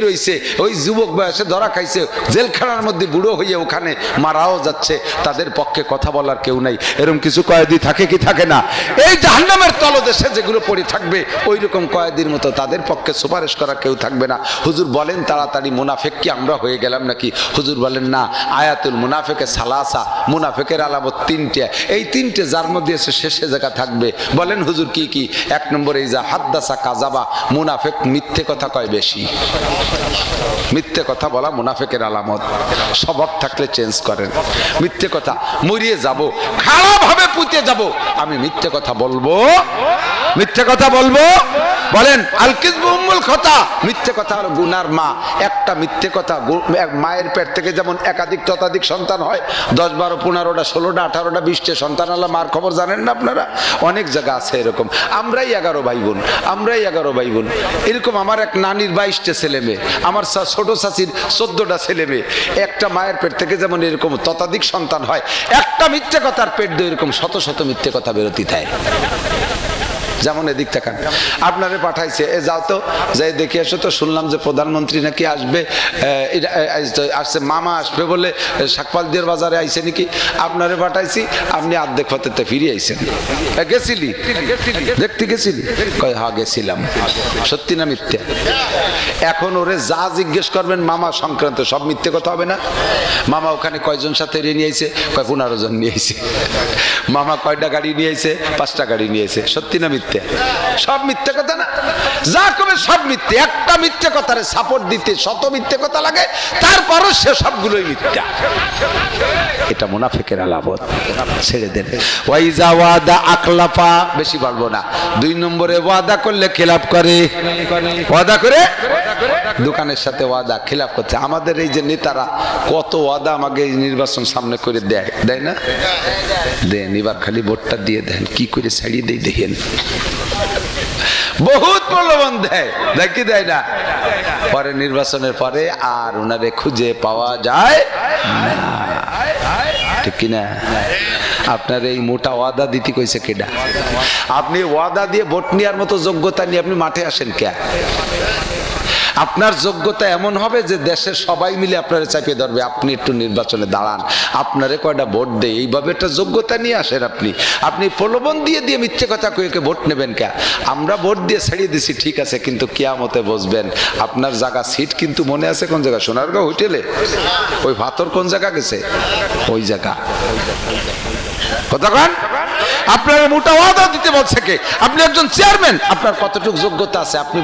রয়েছে, ওই যুবক বয়সে ধরা খাইছে, জেলখানার মধ্যে বুড়ো হয়ে ওখানে মারাও যাচ্ছে, তাদের পক্ষে কথা বলার কেউ নাই। এরকম কিছু কয়েদি থাকে কি থাকে না? এই জাহান্নামের তলদেশে যেগুলো পড়ে থাকবে ওই রকম কয়েদির মতো তাদের পক্ষে সুপারিশ করা কেউ থাকবে না। হুজুর বলেন তাড়াতাড়ি মুনাফিক কি আমরা হয়ে গেলাম নাকি? হুজুর বলেন না, আয়াতুল মুনাফিকে সালাসা, মুনাফিকের আলামত তিনটে, এই তিনটে যার মধ্যে এসে শেষে জায়গা থাকবে। বলেন হুজুর কি কি? এক নম্বর এই যা হাদ্দাসা কাজাবা, মুনাফিক মিথ্যে কথা কয় বেশি। মিথ্যে কথা বলা মুনাফিকের আলামত। স্বভাব থাকলে চেঞ্জ করেন। মিথ্যে কথা, মরিয়ে যাব, খারাপ ভাবে পুঁতে যাব, আমি মিথ্যে কথা বলবো, মিথ্যে কথা বলবো। বলেন আল কিযবু উম্মুল খতা, মিথ্যে কথা হলো গুনার মা। একটা মিথ্যে কথা, মায়ের পেট থেকে যেমন একাধিক ততাধিক সন্তান হয়, 10, 12, 15টা, 16টা, 18টা, 20টা সন্তান আল্লাহ, মার খবর জানেন না আপনারা? অনেক জায়গা আছে এরকম। আমরাই 11 ভাই বোন, আমরাই 11 ভাই বোন। এরকম আমার এক নানির 22টা ছেলে মেয়ে, আমার ছোট চাচির 14টা ছেলে মেয়ে। একটা মায়ের পেট থেকে যেমন এরকম ততাধিক সন্তান হয়, একটা মিথ্যে কথার পেট দিয়ে এরকম শত শত মিথ্যে কথা বেরোতে থাকে। যেমন এদিক তাকান, আপনারে পাঠাইছে, এ যাও তো, যাই দেখে এসো তো, শুনলাম যে প্রধানমন্ত্রী নাকি আসবে, আসছে, মামা আসবে বলে শাকপালদিয়ার বাজারে আইছে নাকি, আপনারে পাঠাইছি, আপনি অর্ধেক পথেতে ফিরে আইছেন। গেছিলি দেখতে, গেছিলি? হ্যাঁ গেছিলাম। সত্যি না মিথ্যে? এখন ওরে যা জিজ্ঞেস করবেন মামা সংক্রান্ত সব মিথ্যে কথা হবে না? মামা ওখানে কয়জন সাথে নিয়ে আইছে? 15 জন নিয়ে আইছে। মামা কয়টা গাড়ি নিয়ে আইছে? 5টা গাড়ি নিয়ে আইছে। সত্যি না মিথ্যে? সব মিথ্যে কথা না? যা কবে সব মিথ্যে। একটা মিথ্যে কথারে সাপোর্ট দিতে শত মিথ্যে কথা লাগে, তারপরও সে সবগুলোই মিথ্যা। এটা মুনাফিকের আলামত। ছেড়ে দেন। ওয়াইজা ওয়াদা আকলাফা, বেশি বলবো না। 2 নম্বরে ওয়াদা করলে খেলাফ করে। ওয়াদা করে দোকানের সাথে ওয়াদা খেলাফ করছে। আমাদের এই যে নেতারা কত ওয়াদা আমাকে এই নির্বাচন সামনে করে দেয়, দেয় না? দেন, এবার খালি ভোটটা দিয়ে দেন, কি করে ছাড়িয়ে দেয় দেখেন। বহুত প্রলোভন দেয়, দেখি দেয় না? পরে নির্বাচনের পরে আর ওনারে খুঁজে পাওয়া যায় না, ঠিক কিনা? আপনার এই মোটা ওয়াদা দিতে কইছে কেডা? আপনি ওয়াদা দিয়ে ভোট নেওয়ার মতো যোগ্যতা নিয়ে আপনি মাঠে আসেন কে? আপনার যোগ্যতা এমন হবে যে দেশের সবাই মিলে আপনারা চাপিয়ে ধরবে, আপনি একটু নির্বাচনে দাঁড়ান, আপনারে কয়টা ভোট দেয়, এইভাবে একটা যোগ্যতা নিয়ে আসেন। আপনি প্রলোভন দিয়ে দিয়ে মিথ্যে কথা কয়ে ভোট নেবেন কে? আমরা ভোট দিয়ে ছাড়িয়ে দিছি ঠিক আছে, কিন্তু কিয়ামতে বসবেন, আপনার জায়গা সিট কিন্তু মনে আছে কোন জায়গা? সোনারগাঁও হোটেলে ওই ভাতর কোন জায়গা গেছে? ওই জায়গা। কতক্ষণ আপনার মোটা ওয়াদা দিতে বলছে কে? আপনি একজন চেয়ারম্যান, আপনার কতটুকু যোগ্যতা আছে? আপনি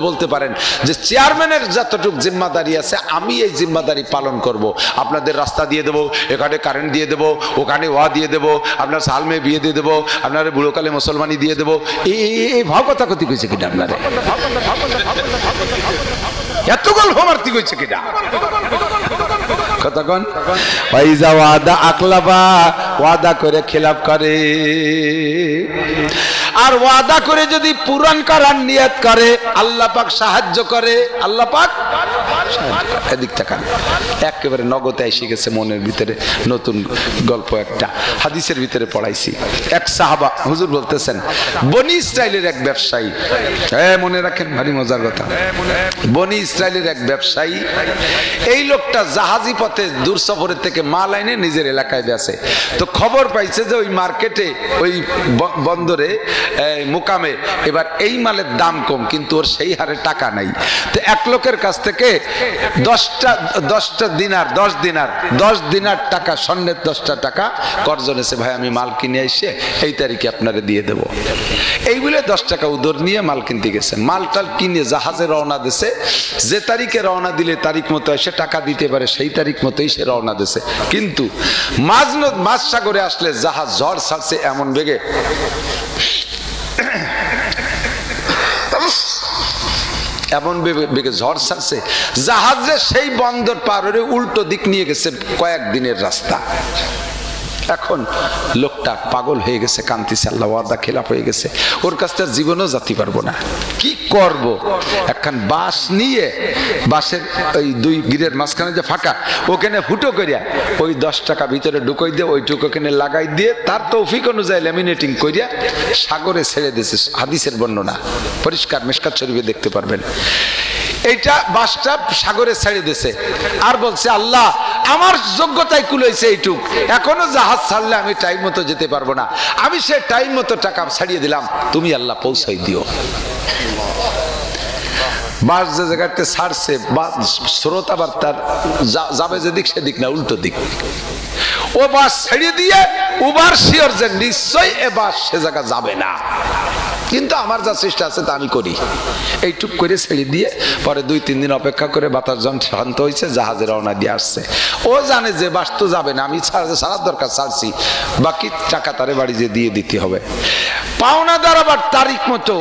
বলতে পারেন যে চেয়ারম্যানের যতটুকু জিম্মাদারি আছে আমি এই জিম্মাদারি পালন করব। আপনাদের রাস্তা দিয়ে দেবো, এখানে কারেন্ট দিয়ে দেবো, ওখানে ওয়া দিয়ে দেবো, আপনার সাল মেয়ে বিয়ে দিয়ে দেবো, আপনার বুড়োকালে মুসলমানি দিয়ে দেবো। এই ভাব কথা কতি কইছে কিনা? আপনারে এত গল্প মারতি কইছে কিনা? কতক্ষণ ওয়াইজা ওয়াদা আকলাফা, ওয়াদা করে খেলাফ করে। আর ওয়াদা করে যদি পূরণ করার নিয়ত করে আল্লাহ পাক সাহায্য করে। আল্লাহ পাক এদিক তাকান, একেবারে নগদে এসে গেছে মনের ভিতরে নতুন গল্প একটা, হাদিসের ভিতরে পড়াইছি। এক সাহাবা হুজুর বলতেছেন, বনি ইসরাইলের এক ব্যবসায়ী, মনে রাখেন ভারী মজার কথা, বনি ইসরাইলের এক ব্যবসায়ী, এই লোকটা জাহাজি পথে দূর সফরের থেকে মাল আইনে নিজের এলাকায় বেচে। তো খবর পাইছে যে ওই মার্কেটে, ওই বন্দরে, মুকামে এবার এই মালের দাম কম, কিন্তু ওর সেই হারে টাকা নাই। তো এক লোকের কাছ থেকে 10 দিনার টাকা, স্বর্ণের 10টা টাকা কর্জ এনেছে। ভাই আমি মাল কিনে এসে এই তারিখে আপনারে দিয়ে দেবো। এই বলে 10 টাকা উদর নিয়ে মাল কিনতে গেছে। মালটাল কিনে জাহাজে রওনা দিছে। যে তারিখে রওনা দিলে তারিখ মতো এসে টাকা দিতে পারে সেই তারিখ মতোই সে রওনা দিছে। কিন্তু মাঝ সাগরে আসলে জাহাজ ঝড় ছাড়ছে এমন বেগে, এমন বেগে ঝড় ছাড়ছে, জাহাজে সেই বন্দর পার হয়ে উল্টো দিক নিয়ে গেছে কয়েকদিনের রাস্তা। এখন লোকটা পাগল হয়ে গেছে, কান্তিছে, আল্লাহ ওয়াদা খেলাফ হয়ে গেছে, ওর কাছ থেকে জীবনেও যেতে পারবো না, কি করব? একখান বাঁশ নিয়ে, বাঁশের ওই 2 গিরের মাঝখানে যে ফাঁকা, ওখানে ফুটো করিয়া ওই 10 টাকা ভিতরে ঢুকাই দিয়ে ওইটুকু ওখানে লাগাই দিয়ে তার তৌফিক অনুযায়ী ল্যামিনেটিং করিয়া সাগরে ছেড়ে দিয়েছে। হাদিসের বর্ণনা পরিষ্কার, মিশকাত শরীফে দেখতে পারবেন। এইটা বাসটা সাগরে ছেড়ে দিয়েছে আর বলছে আল্লাহ আমার যোগ্যতায় কুলাইছে এইটুক, এখনো জাহাজ ছাড়লে আমি টাইম মতো যেতে পারবো না, আমি সে টাইম মতো টাকা ছাড়িয়ে দিলাম, তুমি আল্লাহ পৌঁছাই দিও। বাস যে জায়গাতে ছাড়ছে স্রোত আবার তার যাবে যেদিক সেদিক না, উল্টো দিক। ও বাস ছেড়ে দিয়ে উবার শিওর যে নিশ্চয় এ বাস সে জায়গা যাবে না, কিন্তু আমার যা চেষ্টা আছে তা আমি করি। এইটুক করে ছেড়ে দিয়ে পরে 2-3 দিন অপেক্ষা করে বাতাস যখন শান্ত হয়েছে জাহাজে রওনা দিয়ে আসছে। ও জানে যে বাস তো যাবে না, আমি ছাড়ার দরকার ছাড়ছি, বাকি টাকা তারে বাড়ি যে দিয়ে দিতে হবে। পাওনাদার আবার তারিখ মতো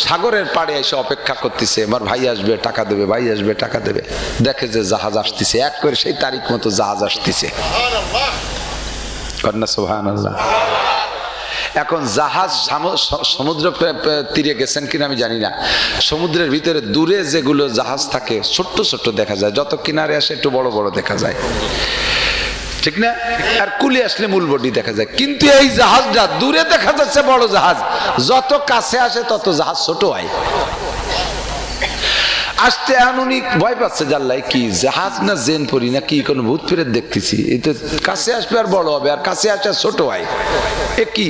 সাগরের পাড়ে এসে অপেক্ষা করতেছে, আমার ভাই আসবে টাকা দেবে, ভাই আসবে টাকা দেবে। দেখে যে জাহাজ আসতেছে, এক করে সেই তারিখ মতো জাহাজ আসতেছে। কন্যা সুবহানাল্লাহ। এখন জাহাজ সমুদ্র তীরে গেছেন কিনা আমি জানি না, সমুদ্রের ভিতরে দূরে যেগুলো জাহাজ থাকে ছোট্ট ছোট্ট দেখা যায়, যত কিনারে আসে একটু বড় বড় দেখা যায়, ঠিক না? আর কুলে আসলে মূল বডি দেখা যায়, কিন্তু এই জাহাজটা দূরে দেখা যাচ্ছে বড় জাহাজ, যত কাছে আসে তত জাহাজ ছোট হয়। আসতে উনি ভয় পাচ্ছে, জানলাই কি জাহাজ না জেন পড়ি না কি কোনো ভূত ফিরে দেখতেছি, এই তো কাছে আসবে আর বড় হবে, আর কাছে আসে ছোট হয়, এ কি?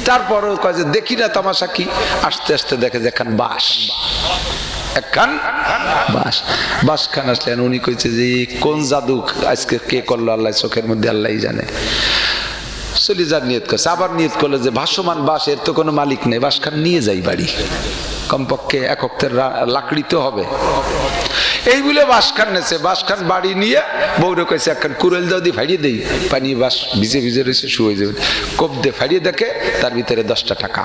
তারপরও কয় যে দেখি না তামাশা কি, আস্তে আস্তে দেখে যে একখান বাস, একখান বাস। বাসখান আসলেন, উনি কইছে যে কোন জাদু আজকে কে করলো, আল্লাহ চোখের মধ্যে আল্লাহই জানে। চলে যার নিয়ত করছে, আবার নিয়ত করলো যে ভাসমান বাস, এর তো কোনো মালিক নেই, বাসখান নিয়ে যাই বাড়ি, কমপক্ষে এক অক্টের লাকড়ি তো হবে। এই বলে বাসখান নেছে, বাসখান বাড়ি নিয়ে বউরে কইছে একখান কুড়েল দাও দিয়ে ফাড়িয়ে দেই, পানি বাস ভিজে ভিজে রয়েছে শুয়ে যাবে, কোপ দিয়ে ফাড়িয়ে দেখে তার ভিতরে 10টা টাকা।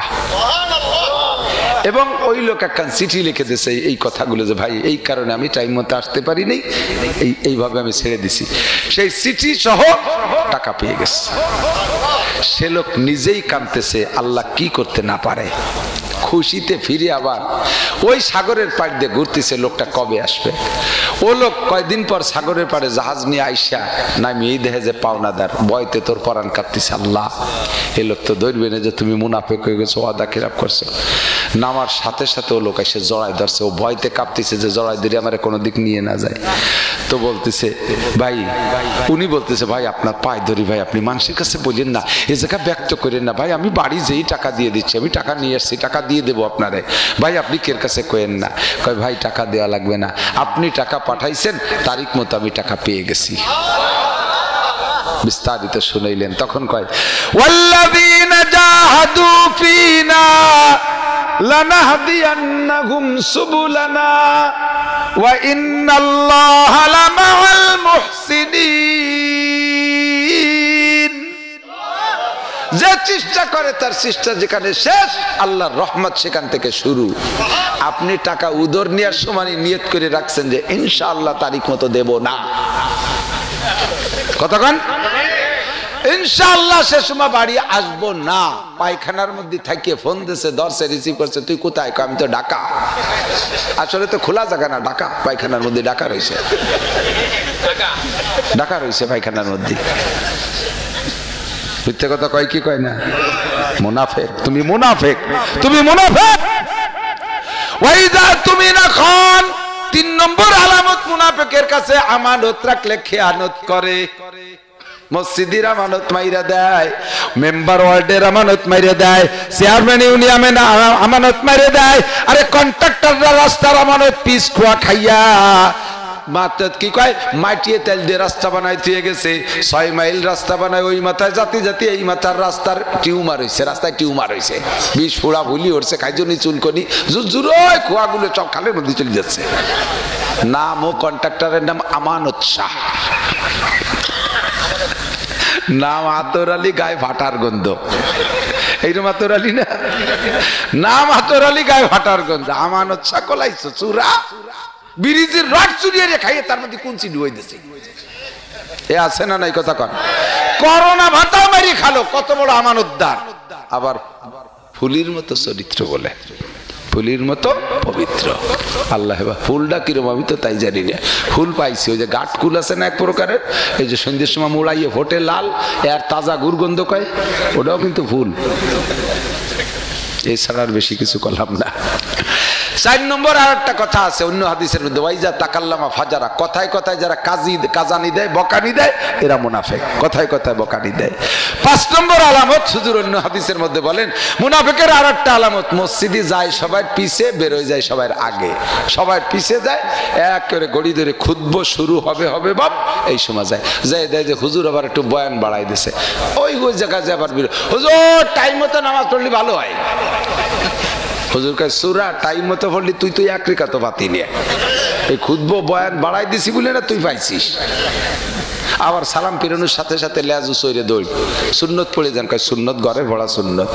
এবং ওই লোক একখান চিঠি লিখে দিয়েছে এই কথাগুলো যে ভাই এই কারণে আমি টাইম মতো আসতে পারি নাই, এইভাবে আমি ছেড়ে দিছি। সেই চিঠি সহ টাকা পেয়ে গেছে। সে লোক নিজেই কাঁদতেছে, আল্লাহ কি করতে না পারে। খুশিতে ফিরে আবার ওই সাগরের পাড় দিয়ে ঘুরতেছে, লোকটা কবে আসবে। ও লোক কয়দিন পর সাগরের পাড়ে জাহাজ নিয়ে আইসা নামিয়েই দেখে যে পাওনাদার, ভয়তে তোর পরাণ কাঁপতেছে, আল্লাহ এ লোক তো ধরবে না যে তুমি মুনাফেক হয়ে গেছো, ওয়াদা খিলাফ করছো। নামার সাথে সাথে ও লোক এসে জড়াই ধরছে, ও ভয়তে কাঁপতেছে যে জড়াই ধরে আমার কোনো দিক নিয়ে না যায়। তো বলতেছে ভাই, উনি বলতেছে ভাই আপনার পায়ে ধরি ভাই, আপনি মানুষের কাছে বললেন না, এ জায়গা ব্যক্ত করেন না ভাই, আমি বাড়ি যেই টাকা দিয়ে দিচ্ছি, আমি টাকা নিয়ে আসছি, টাকা দিয়ে দেবো আপনারে ভাই, আপনি কের কাছে কয়েন না। কয় ভাই টাকা দেওয়া লাগবে না, আপনি টাকা পাঠাইছেন তারিখ মতো আমি টাকা পেয়ে গেছি। বিস্তারিত শুনাইলেন। তখন কয় ওয়াল্লাযীনা জাহাদু ফীনা লানাহদিয়ান্নাহুম সুবুলানা ওয়া ইন্নাল্লাহা লামাআল মুহসিনিন। যে চেষ্টা করে তার চেষ্টা যেখানে শেষ, আল্লাহর রহমত সেখান থেকে শুরু। আপনি টাকা উদর নেওয়ার সময় নিয়ত করে রাখছেন যে ইনশাআল্লাহ তারিখ মতো দেব না, কতক্ষণ ইনশাআল্লাহ সে সময় বাড়ি আসবো না। পায়খানার মধ্যে থাকিয়ে ফোন দিছে, ধরছে, রিসিভ করছে, তুই কোথায়? আমি তো ঢাকা। আসলে তো খোলা জায়গা না, ঢাকা, পায়খানার মধ্যে ঢাকা রয়েছে, ঢাকা রয়েছে পায়খানার মধ্যে। মিথ্যে কথা কয় কি কয় না? মুনাফিক, তুমি মুনাফিক, তুমি মুনাফিক। ওয়াইদা তুমি না খান, 3 নম্বর আলামত মুনাফিকের কাছে, আমানত রাখলে খেয়ানত করে। মসজিদের আমানত মাইরা দেয়, মেম্বার ওয়ার্ডের আমানত মাইরা দেয়, চেয়ারম্যান ইউনিয়নের আমানত মাইরা দেয়, আরে কন্ট্রাক্টররা রাস্তার আমানত পিস খোয়া খাইয়া মাত্র কি কয় মাটিয়ে তেল দিয়ে রাস্তা বানাই দিয়ে গেছে, 6 মাইল রাস্তা বানায়, ওই মাথায় জাতি জাতি এই মাথার রাস্তার টিউমার হয়েছে, রাস্তায় টিউমার হয়েছে, বিষ ফোড়া ভুলি উঠছে, খাইজনি চুলকনি জুরজুরোয় খোয়াগুলো সব খালের মধ্যে চলে যাচ্ছে। নাম ও কন্ট্রাক্টরের নাম আমানত শাহ, নাম আতর আলী, গায়ে ভাটার গন্ধ। এইরকম আতর আলী না, নাম আতর আলী, গায়ে ভাটার গন্ধ। আমানত শাহ কলাইছো চূড়া, বিরিজের রড চুরিয়ে খাইয়ে তার মধ্যে কুঞ্চি ডুবাই দিছে। এ আছে না নাই কথা কন? করোনা ভাতা মারি খালো, কত বড় আমানতদার। আবার ফুলির মতো চরিত্র বলে, ফুলির মতো পবিত্র। আল্লাহ ফুলটা কিরম আমি তো তাই জানি না। ফুল পাইছি, ওই যে গাঠ কুল আছে না এক প্রকারের, এই যে সন্ধ্যের সময় মোড়াইয়ে ফোটে লাল, এর তাজা গুরগন্ধ কয়, ওটাও কিন্তু ফুল। এছাড়া আর বেশি কিছু করলাম না। 4 নম্বর আর একটা কথা আছে অন্য হাদিসের মধ্যে, ওয়াইজা তাকাল্লামা ফাজারা, কথায় কথায় যারা কাজানি দেয়, বকানি দেয়, এরা মুনাফিক, কথায় কথায় বকানি দেয়। 5 নম্বর আলামত হুজুর অন্য হাদিসের মধ্যে বলেন, মুনাফিকের আর একটা আলামত, মসজিদে যায় সবার পিছে, বের হয়ে যায় সবার আগে, সবার পিছে যায়, এক করে গড়ি ধরে খুতবা শুরু হবে বাপ, এই সময় যায় দেয় যে হুজুর আবার একটু বয়ান বাড়াই দিছে, ওই জায়গায় যে আবার হুজুর টাইম মতো নামাজ পড়লে ভালো হয়। হুজুর কয় সূরা টাইম মতো পড়লি তুই এক রিকাত বাতি নিয়ে, এই খুতবা বয়ান বাড়াই দিছি বলে না তুই পাইছিস। আবার সালাম ফিরানোর সাথে সাথে লেজু সইরে দৌড়, সুন্নত পড়ে যান, কয় সুন্নত ঘরে ভরা সুন্নত,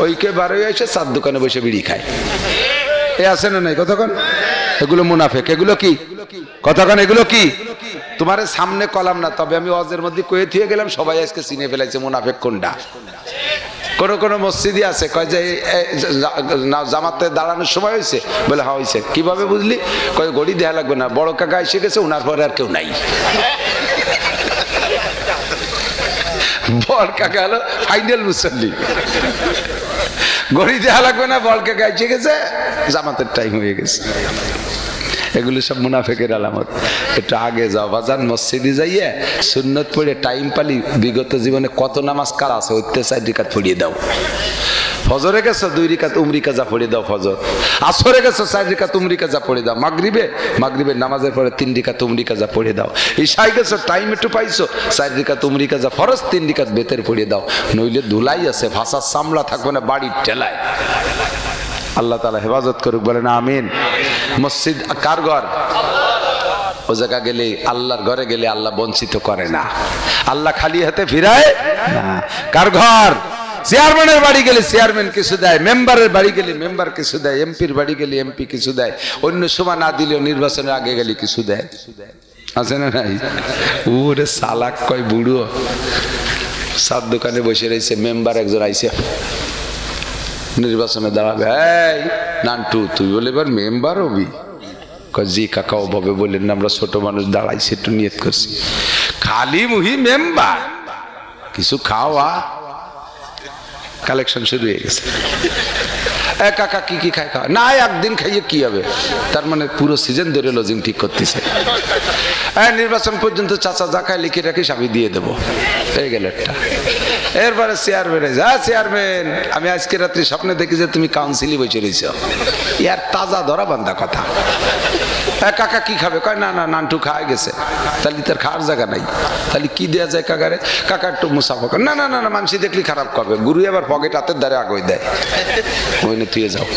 ওইকে বারো এসে 4 দোকানে বসে বিড়ি খায়, এ আছে না নাই কতক্ষণ? এগুলো মুনাফিক, এগুলো কি কতক্ষণ, এগুলো কি? তোমার সামনে কলাম না, তবে আমি ওয়াজের মধ্যে কয়ে থিয়ে গেলাম, সবাই আজকে চিনে ফেলাইছে মুনাফিক কোনটা। কোন মসজিদে আছে কয় যে জামাতে দাঁড়ানোর সময় হয়েছে, বলে হ্যাঁ হয়েছে, কিভাবে বুঝলি? কয় গড়ি দেয়া লাগবে না, বড় কাকা এসে গেছে, ওনার পরে আর কেউ নাই। বড় কাকা হলো ফাইনাল মুসল্লি, গড়ি দেয়া লাগবে না, বড় কাকা এসে গেছে, জামাতের টাইম হয়ে গেছে। এগুলো সব মুনাফিকের আলামত। একটু আগে যাও বাজান, মসজিদে যাইয়ে সুন্নত পড়ে টাইম পালি, বিগত জীবনে কত নামাজ কার আছে, ওইতে 4 রিকাত পড়িয়ে দাও। ফজরে গেছো 2 রিকাত উমরি কাজা পড়ে দাও ফজর, আসরে গেছো 4 রিকাত উমরি কাজা পড়ে দাও, মাগরিবের নামাজের পরে 3 রিকাত উমরি কাজা পড়ে দাও, ঈশায় গেছো টাইম একটু পাইছো 4 রিকাত উমরি কাজা ফরজ, 3 রিকাত বেতের পড়ে দাও, নইলে ধুলাই আছে, ভাষার চামড়া থাকবে না বাড়ির ঠেলায়। আল্লাহ তাআলা হেফাজত করুক, বলেন আমিন। মসজিদ কার ঘর? ও জায়গা গেলে, আল্লাহর ঘরে গেলে আল্লাহ বঞ্চিত করে না, আল্লাহ খালি হাতে ফিরায় না। কার ঘর? চেয়ারম্যানের বাড়ি গেলে চেয়ারম্যান কিছু দেয়, মেম্বারের বাড়ি গেলে মেম্বার কিছু দেয়, এমপির বাড়ি গেলে এমপি কিছু দেয়, অন্য সময় না দিলেও নির্বাচনের আগে গেলে কিছু দেয়, আছে না নাই? ওরে সালাক কয় বুড়ো, 7 দোকানে বসে রয়েছে, মেম্বার একজন আইছে নির্বাচনে দাঁড়াবে, এই নান্টু তুই বলে এবার মেম্বার হবি? জি কাকা, ওভাবে বললেন না, আমরা ছোট মানুষ দাঁড়াইছি, একটু নিয়ত করছি, খালি মুহি মেম্বার, কিছু খাওয়া। কালেকশন শুরু হয়ে গেছে, কাকা কি খায়? খাওয়া না, একদিন খাইয়ে কি হবে, তার মানে পুরো সিজন ধরে লজিং ঠিক করতেছে। নির্বাচন পর্যন্ত চাচা যা খায় লিখে রাখিস, আমি দিয়ে দেবো, হয়ে গেল একটা। এরপরে চেয়ারম্যান, আমি আজকে রাত্রি স্বপ্নে দেখি যে তুমি কাউন্সিলে বসে রয়েছ, ইয়ার তাজা ধরা বান্ধা কথা। কাকা কি খাবে? কয় না নান্টু খাওয়া গেছে, তাহলে তার খাওয়ার জায়গা নাই, তাহলে কি দেওয়া যায় কাকারে? কাকা একটু মুসাফা করে, না মানুষ দেখলি খারাপ করবে, গুরু আবার পকেট হাতের দ্বারে আগে দেয়, ওই নিয়ে তুই যাও,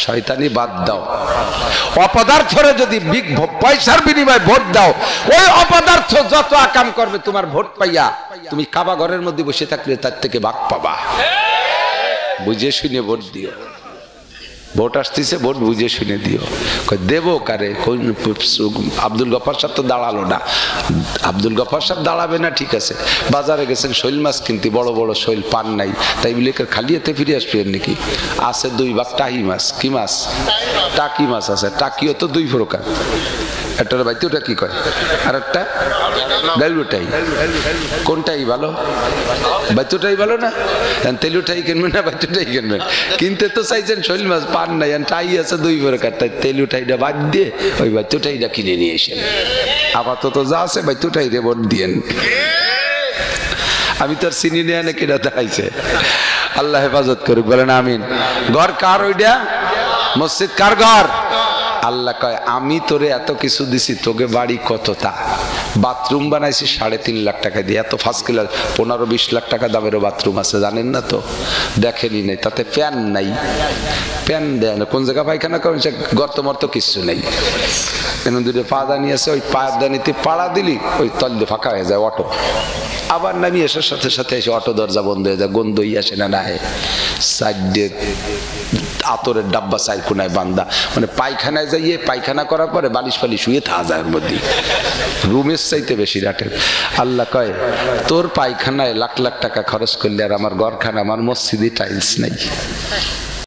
শয়তানি বাদ দাও। অপদার্থরে যদি পয়সার বিনিময়ে ভোট দাও, ওই অপদার্থ যত আকাম করবে তোমার ভোট পাইয়া, তুমি কাবা ঘরের মধ্যে বসে থাকলে তার থেকে ভাগ পাবা। বুঝে শুনে ভোট দিও, ভোট আসতেছে, ভোট বুঝে শুনে দিও। দেবো কারে? আব্দুল গফার সাহেব তো দাঁড়ালো না, আব্দুল গফার সাহেব দাঁড়াবে না, ঠিক আছে, বাজারে গেছেন শৈল মাছ কিনতে, বড় বড় শৈল পান নাই, তাই বলে খালি হাতে ফিরে আসবেন নাকি? আছে 2 ভাগ টাহি মাছ। কি মাছ? টাকি মাছ আছে, টাকিও তো 2 প্রকার, একটার বাইতেওটা কি কয়, আর একটা বেলুটাই। কোনটাই ভালো? বাইতুটাই ভালো না? তেলুটাই কিনবেন না বাইতুটাই কিনবেন? কিনতে তো চাইছেন শৈল মাছ, পান নাই, টাই আছে 2 প্রকার, তাই তেলুটাইটা বাদ দিয়ে ওই বাইতুটাইটা কিনে নিয়ে এসেন। আপাতত যা আছে বাইতুটাই রে ভোট দিয়েন। আমি তোর চিনি নিয়ে নাকি দাঁড়াইছে। আল্লাহ হেফাজত করুক, বলেন আমিন। ঘর কার ওইটা? মসজিদ কার ঘর? আল্লাহ কয় আমি তোরে এত কিছু দিছি, তোকে বাড়ি কতটা? বাথরুম বানাইছি 3.5 লাখ টাকা দিয়ে, এত ফার্স্ট ক্লাস 15-20 লাখ টাকা দামেরও বাথরুম আছে, জানেন না তো? দেখেনি নাই, তাতে প্যান নাই, প্যান দেয় না, কোন জায়গা পায়খানা করেন সে গর্ত মর্ত কিচ্ছু নেই, এমন 2 পাদানি আছে, ওই পাদানিতে পাড়া দিলি ওই তল দিয়ে ফাঁকা হয়ে যায় অটো, আবার নামি আসার সাথে সাথে এসে অটো দরজা বন্ধ হয়ে যায়, গন্ধই আসে না, না সাইডে আতরের ডাব্বা 4 কোনায় বান্দা, মানে পায়খানায় যাইয়ে পায়খানা করার পরে বালিশ ফালিশ শুয়ে থাকা যায় ওর মধ্যে, রুমের চাইতে বেশি রাটের। আল্লাহ কয় তোর পায়খানায় লাখ লাখ টাকা খরচ করলে আর আমার ঘরখানা, আমার মসজিদে টাইলস নাই।